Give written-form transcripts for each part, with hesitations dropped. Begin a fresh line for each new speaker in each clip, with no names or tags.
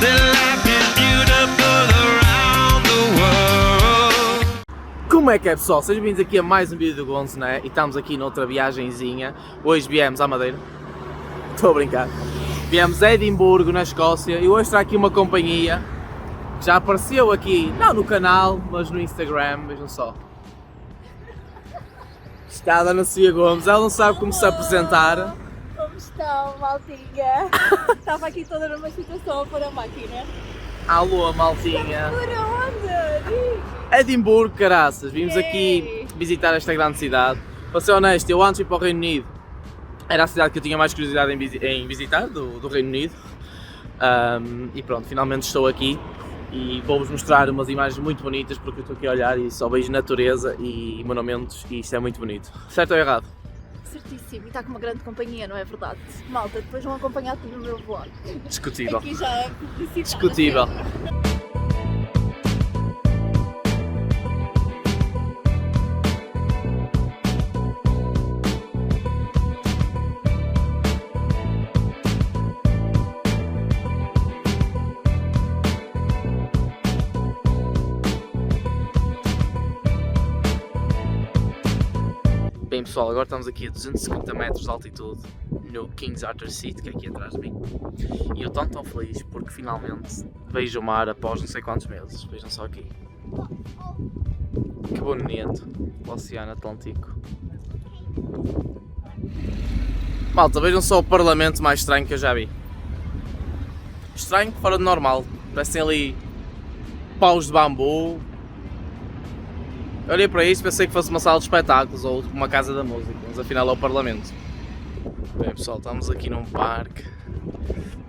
that life is beautiful around the world.
Como é que é, pessoal? Sejam bem-vindos aqui a mais um vídeo do Gonzo, né? E estamos aqui noutra viagenzinha. Hoje viemos à Madeira. Estou a brincar. Viemos a Edimburgo, na Escócia, e hoje está aqui uma companhia que já apareceu aqui, não no canal, mas no Instagram, vejam só. Está a Ana Sofia Gomes, ela não sabe como se apresentar.
Como estão, maltinha? Estava aqui toda numa situação a pôr a máquina.
Alô, maltinha.
Por onde?
Edimburgo, caraças, vimos aqui visitar esta grande cidade. Para ser honesto, eu antes de ir para o Reino Unido, era a cidade que eu tinha mais curiosidade em visitar, do Reino Unido. E pronto, finalmente estou aqui e vou-vos mostrar umas imagens muito bonitas, porque eu estou aqui a olhar e só vejo natureza e monumentos e isto é muito bonito. Certo ou errado?
Certíssimo, e está com uma grande companhia, não é verdade? Malta, depois vão acompanhar tudo no meu vlog.
Discutível.
Aqui já é publicidade.
Discutível. Bem pessoal, agora estamos aqui a 250 metros de altitude no King's Arthur Seat, que é aqui atrás de mim. E eu estou tão feliz porque finalmente vejo o mar após não sei quantos meses. Vejam só aqui. Que bonito, o Oceano Atlântico. Malta, vejam só o parlamento mais estranho que eu já vi. Estranho, fora de normal. Parecem ali paus de bambu. Eu olhei para isto e pensei que fosse uma sala de espetáculos ou uma casa da música, mas afinal é o Parlamento. Bem pessoal, estamos aqui num parque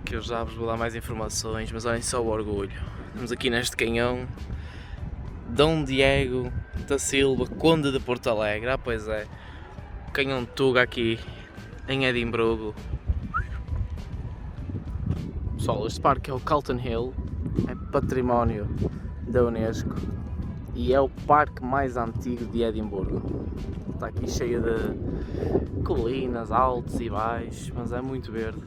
que eu já vos vou dar mais informações, mas olhem só o orgulho. Estamos aqui neste canhão Dom Diego da Silva, Conde de Porto Alegre. Ah, pois é, canhão Tuga aqui em Edimburgo. Pessoal, este parque é o Calton Hill, é património da Unesco. E é o parque mais antigo de Edimburgo. Está aqui cheio de colinas, altos e baixos, mas é muito verde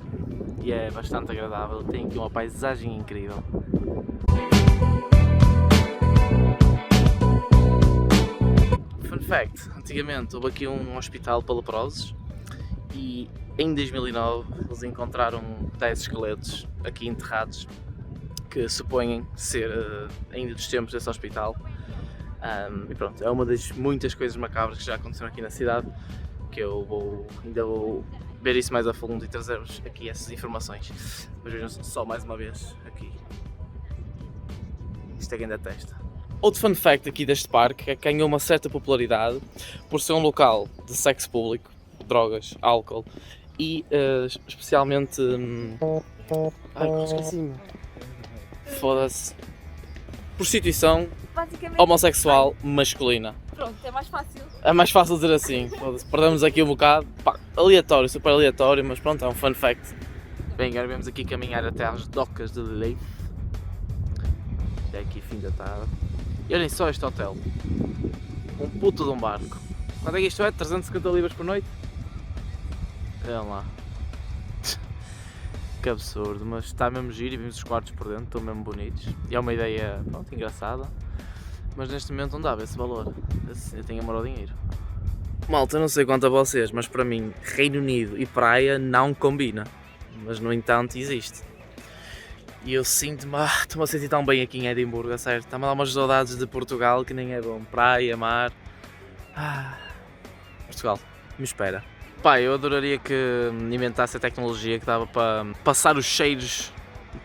e é bastante agradável. Tem aqui uma paisagem incrível. Fun fact, antigamente houve aqui um hospital para leprosos e em 2009 eles encontraram 10 esqueletos aqui enterrados que supõem ser ainda dos tempos desse hospital. E pronto, é uma das muitas coisas macabras que já aconteceram aqui na cidade, que eu ainda vou ver isso mais a fundo e trazer-vos aqui essas informações. Mas vejam só mais uma vez aqui. Isto é grande a testa. Outro fun fact aqui deste parque é que ganhou uma certa popularidade por ser um local de sexo público, drogas, álcool e especialmente... esqueci-me. Foda-se. Prostituição homossexual masculina.
Pronto, é mais fácil.
É mais fácil dizer assim. Perdemos aqui um bocado. Pá, aleatório, super aleatório, mas pronto, é um fun fact. Bem, agora vamos aqui caminhar até às docas de Leith. É aqui fim da tarde. E olhem só este hotel. Um puto de um barco. Quanto é que isto é? 350 libras por noite? Olhem lá. Que absurdo, mas está mesmo giro e vimos os quartos por dentro, estão mesmo bonitos. E é uma ideia, pronto, engraçada. Mas neste momento não dava esse valor. Eu tenho amor ao dinheiro. Malta, eu não sei quanto a vocês, mas para mim Reino Unido e praia não combina. Mas no entanto existe. E eu sinto-me, estou-me a sentir tão bem aqui em Edimburgo, a sério. Está-me a dar umas saudades de Portugal que nem é bom. Praia, mar. Portugal, me espera. Pá, eu adoraria que inventasse a tecnologia que dava para passar os cheiros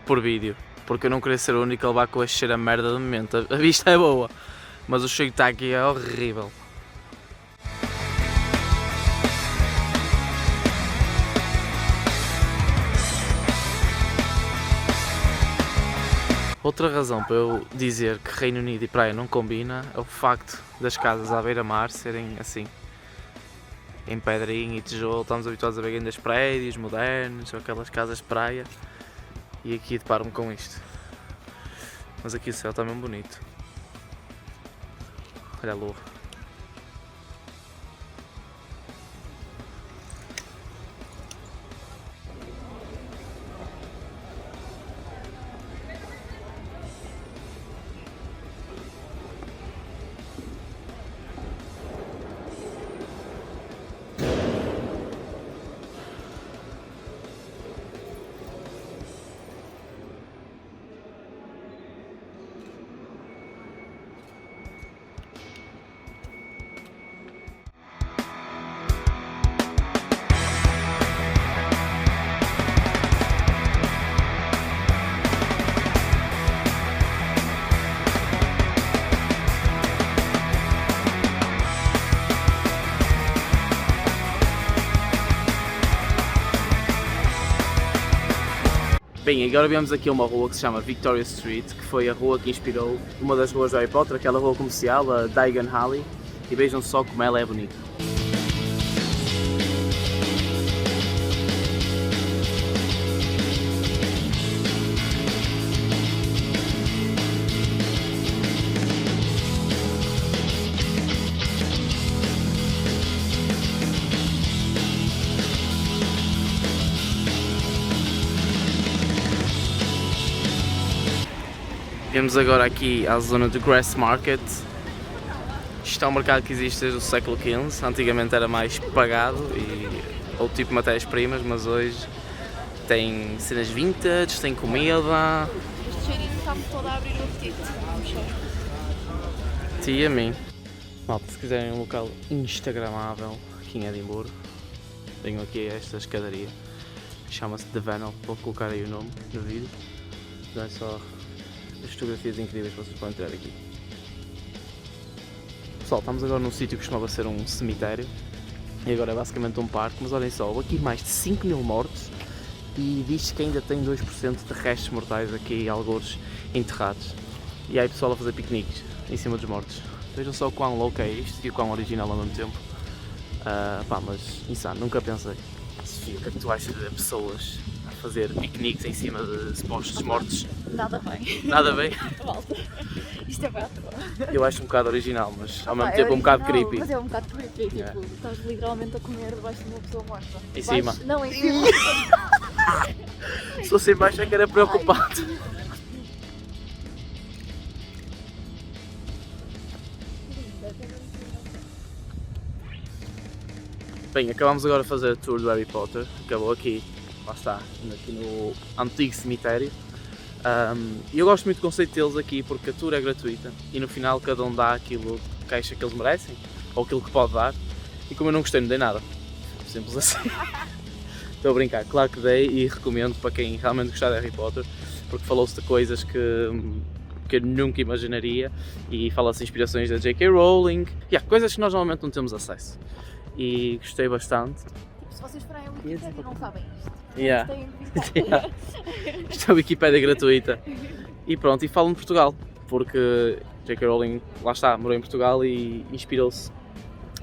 por vídeo. Porque eu não queria ser o único a levar com este cheiro a merda do momento. A vista é boa, mas o cheiro que está aqui é horrível. Outra razão para eu dizer que Reino Unido e praia não combina é o facto das casas à beira-mar serem assim, em pedrinha e tijolo. Estamos habituados a ver grandes prédios modernos ou aquelas casas de praia. E aqui deparo-me com isto. Mas aqui o céu está mesmo bonito. Olha a lua. Bem, agora viemos aqui a uma rua que se chama Victoria Street, que foi a rua que inspirou uma das ruas do Harry Potter, aquela rua comercial, a Diagon Alley, e vejam só como ela é bonita. Viemos agora aqui à zona do Grass Market. Isto é um mercado que existe desde o século XV. Antigamente era mais pagado e outro tipo de matérias-primas, mas hoje tem cenas vintage, tem comida.
Este cheirinho está-me todo a abrir o apetite. Vamos só.
Tia, a mim. Malta, se quiserem um local instagramável aqui em Edimburgo, venham aqui a esta escadaria. Chama-se The Vanel, vou colocar aí o nome no vídeo. Não é só as fotografias incríveis que vocês podem tirar aqui. Pessoal, estamos agora num sítio que costumava ser um cemitério e agora é basicamente um parque, mas olhem só, aqui mais de 5 mil mortos e diz-se que ainda tem 2% de restos mortais aqui, algures enterrados. E há aí pessoal a fazer piqueniques em cima dos mortos. Vejam só o quão louco é isto e o quão original ao mesmo tempo. Mas insano, nunca pensei. Sofia, o que é que tu achas de pessoas a fazer piqueniques em cima de supostos mortos?
Nada bem.
Nada bem?
Malta. Isto é bem.
Eu acho um bocado original, mas ao mesmo tempo um bocado creepy.
Mas é um bocado creepy, tipo,
Yeah.
estás literalmente a comer debaixo de uma pessoa morta.
Em cima?
Não, em cima.
Se fosse embaixo é que era preocupado. Bem, acabamos agora de fazer a tour do Harry Potter, acabou aqui, lá está, aqui no antigo cemitério. E eu gosto muito do conceito deles aqui porque a tour é gratuita e no final cada um dá aquilo que acha que eles merecem, ou aquilo que pode dar, e como eu não gostei não dei nada, simples assim. Estou a brincar, claro que dei e recomendo para quem realmente gostar de Harry Potter, porque falou-se de coisas que eu nunca imaginaria e fala-se de inspirações da J.K. Rowling, coisas que nós normalmente não temos acesso. E gostei bastante.
Tipo, se vocês forem a Wikipedia e não sabem isto.
Yeah.
Têm de visitar.
Isto é a Wikipédia gratuita. E pronto, e falam de Portugal, porque J.K. Rowling, lá está, morou em Portugal e inspirou-se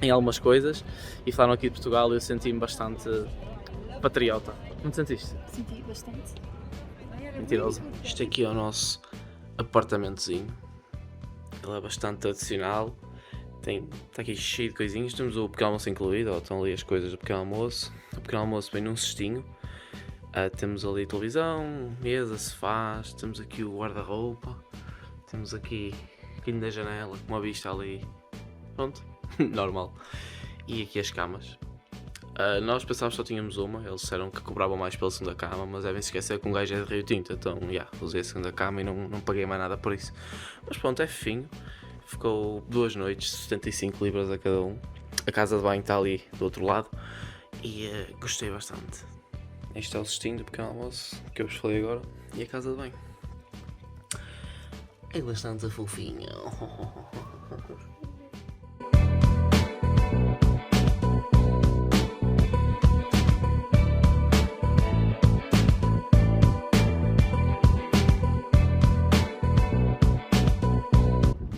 em algumas coisas. E falaram aqui de Portugal e eu senti-me bastante patriota. Não te sentiste?
Senti bastante.
Mentirosa. Isto aqui é o nosso apartamentozinho. Ele é bastante tradicional. Está aqui cheio de coisinhas. Temos o pequeno almoço incluído, estão ali as coisas do pequeno almoço. O pequeno almoço vem num cestinho. Temos ali televisão, mesa, sofás, temos aqui o guarda-roupa, temos aqui aquilo da janela, com uma vista ali, pronto, normal. E aqui as camas. Nós pensávamos que só tínhamos uma, eles disseram que cobravam mais pela segunda cama, mas devem se esquecer que um gajo é de Rio Tinto, então usei a segunda cama e não paguei mais nada por isso. Mas pronto, é fofinho. Ficou 2 noites, 75 libras a cada um. A casa de banho está ali do outro lado e gostei bastante. Este é o cestinho do pequeno almoço que eu vos falei agora e a casa de banho. É bastante fofinho.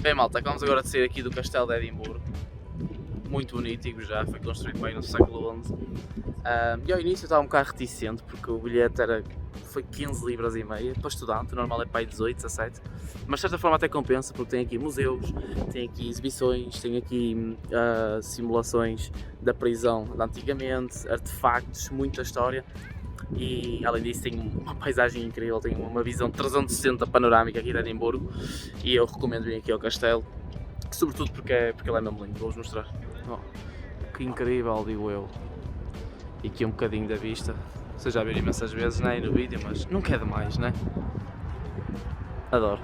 Bem malta, acabamos agora de sair aqui do Castelo de Edimburgo. Muito bonito, digo já, foi construído bem no século XI. E ao início eu estava um bocado reticente porque o bilhete foi 15 libras e meia para estudante, o normal é para aí 18, 17, mas de certa forma até compensa porque tem aqui museus, tem aqui exibições, tem aqui simulações da prisão de antigamente, artefactos, muita história e além disso tem uma paisagem incrível, tem uma visão 360 panorâmica aqui de Edimburgo e eu recomendo vir aqui ao castelo, sobretudo porque ele é mesmo lindo, vou-vos mostrar. Oh, que incrível, digo eu. E aqui um bocadinho da vista, vocês já viram imensas vezes, não é, no vídeo, mas nunca é demais, não é? Adoro.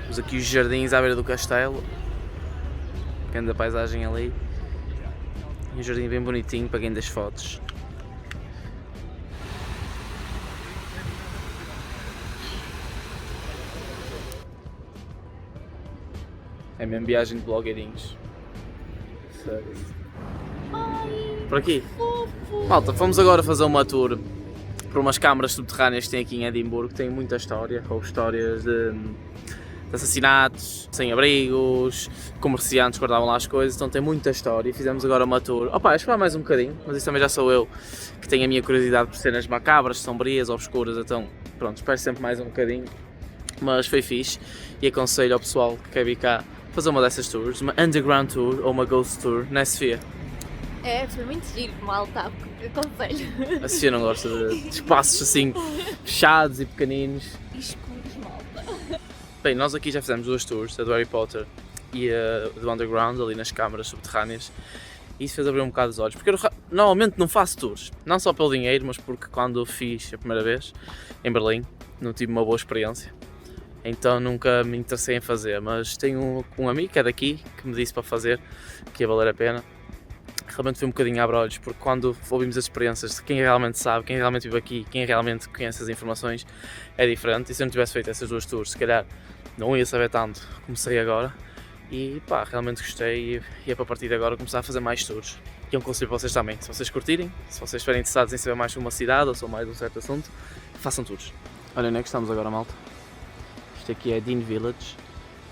Temos aqui os jardins à beira do castelo, grande paisagem ali, e um jardim bem bonitinho para quem das fotos. É mesmo viagem de blogueirinhos. Por aqui. Malta, fomos agora fazer uma tour por umas câmaras subterrâneas que tem aqui em Edimburgo, tem muita história, ou histórias de assassinatos, sem-abrigos, comerciantes guardavam lá as coisas, então tem muita história e fizemos agora uma tour. Opa, esperar mais um bocadinho, mas isso também já sou eu que tenho a minha curiosidade por cenas macabras, sombrias, obscuras, então pronto, espero sempre mais um bocadinho, mas foi fixe e aconselho ao pessoal que quer vir cá fazer uma dessas tours, uma underground tour ou uma ghost tour na Sofia.
É, foi muito giro, malta, aconselho.
A Sofia não gosta de espaços assim fechados e pequeninos.
E escuros, malta.
Bem, nós aqui já fizemos 2 tours, a do Harry Potter e a do Underground, ali nas câmaras subterrâneas, e isso fez abrir um bocado os olhos, porque eu normalmente não faço tours, não só pelo dinheiro, mas porque quando fiz a primeira vez, em Berlim, não tive uma boa experiência, então nunca me interessei em fazer, mas tenho um amigo que é daqui, que me disse para fazer, que ia valer a pena. Realmente foi um bocadinho abre-olhos, porque quando ouvimos as experiências de quem realmente sabe, quem realmente vive aqui, quem realmente conhece as informações, é diferente. E se eu não tivesse feito essas 2 tours, se calhar não ia saber tanto como sei agora. E pá, realmente gostei e é para partir de agora começar a fazer mais tours. E é um conselho para vocês também, se vocês curtirem, se vocês estiverem interessados em saber mais sobre uma cidade ou sobre mais um certo assunto, façam tours. Olha, onde é que estamos agora, malta? Isto aqui é Dean Village.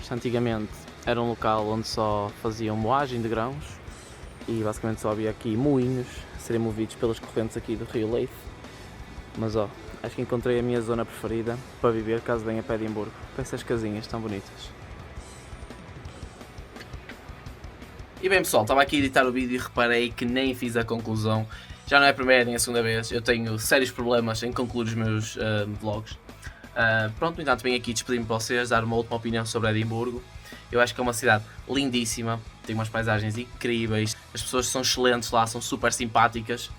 Isto antigamente era um local onde só faziam moagem de grãos. E basicamente só havia aqui moinhos a serem movidos pelas correntes aqui do rio Leith. Mas ó, acho que encontrei a minha zona preferida para viver caso venha para Edimburgo. Com essas casinhas tão bonitas. E bem pessoal, estava aqui a editar o vídeo e reparei que nem fiz a conclusão. Já não é a primeira nem a segunda vez, eu tenho sérios problemas em concluir os meus vlogs. Pronto, no entanto venho aqui despedir-me para vocês, dar uma última opinião sobre Edimburgo. Eu acho que é uma cidade lindíssima, tem umas paisagens incríveis, as pessoas são excelentes lá, são super simpáticas.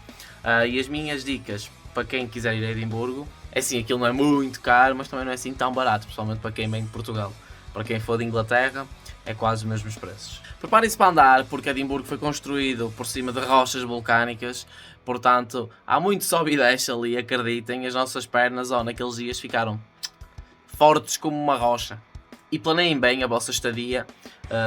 E as minhas dicas para quem quiser ir a Edimburgo, é assim, aquilo não é muito caro, mas também não é assim tão barato, principalmente para quem vem de Portugal. Para quem for de Inglaterra, é quase os mesmos preços. Preparem-se para andar, porque Edimburgo foi construído por cima de rochas vulcânicas, portanto, há muito sobe e desce ali, acreditem, as nossas pernas, naqueles dias ficaram fortes como uma rocha. E planeiem bem a vossa estadia,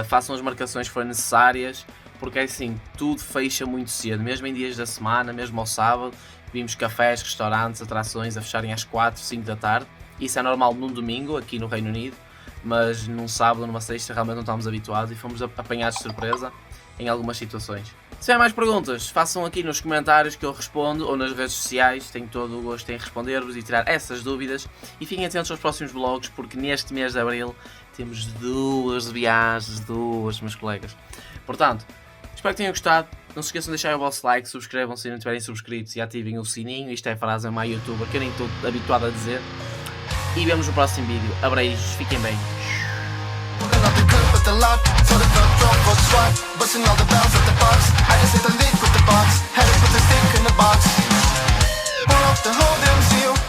façam as marcações que forem necessárias, porque é assim, tudo fecha muito cedo, mesmo em dias da semana, mesmo ao sábado, vimos cafés, restaurantes, atrações a fecharem às 4, 5 da tarde, isso é normal num domingo aqui no Reino Unido, mas num sábado, numa sexta, realmente não estamos habituados e fomos apanhados de surpresa em algumas situações. Se tiverem mais perguntas, façam aqui nos comentários que eu respondo, ou nas redes sociais, tenho todo o gosto em responder-vos e tirar essas dúvidas. E fiquem atentos aos próximos vlogs, porque neste mês de Abril temos 2 viagens, 2, meus colegas. Portanto, espero que tenham gostado, não se esqueçam de deixar o vosso like, subscrevam se não estiverem subscritos e ativem o sininho, isto é a frase mais youtuber que eu nem estou habituado a dizer. E vemos no próximo vídeo, abreijos, fiquem bem.
Busting all the bells at the box. I just hit the lid with the box. Had to put the stick in the box. Pour up the whole damn seal.